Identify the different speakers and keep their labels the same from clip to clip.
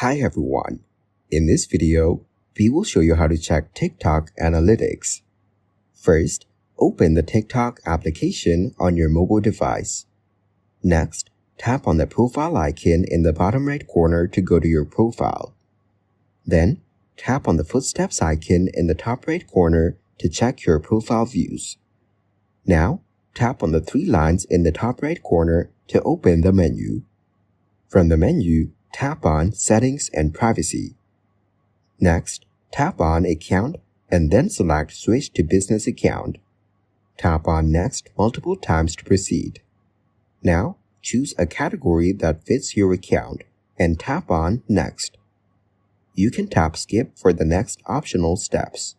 Speaker 1: Hi everyone. In this video, we will show you how to check TikTok analytics. First, open the TikTok application on your mobile device. Next, tap on the profile icon in the bottom right corner to go to your profile. Then, tap on the footsteps icon in the top right corner to check your profile views. Now, tap on the three lines in the top right corner to open the menu. From the menu, tap on Settings and Privacy. Next, tap on Account and then select Switch to Business Account. Tap on Next multiple times to proceed. Now, choose a category that fits your account and tap on Next. You can tap Skip for the next optional steps.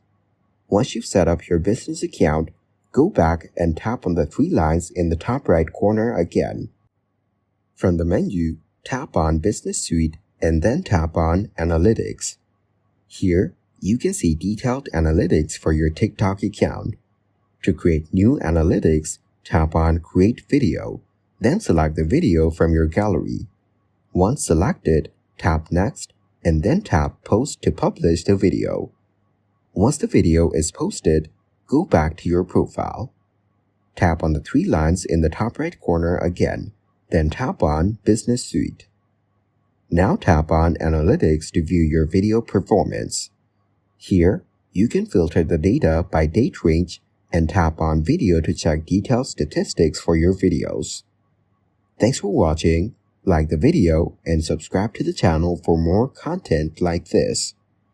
Speaker 1: Once you've set up your business account, go back and tap on the three lines in the top right corner again. From the menu, tap on Business Suite and then tap on Analytics. Here, you can see detailed analytics for your TikTok account. To create new analytics, tap on Create Video, then select the video from your gallery. Once selected, tap Next and then tap Post to publish the video. Once the video is posted, go back to your profile. Tap on the three lines in the top right corner again, then tap on Business Suite. Now tap on Analytics to view your video performance. Here, you can filter the data by date range and tap on Video to check detailed statistics for your videos. Thanks for watching. Like the video and subscribe to the channel for more content like this.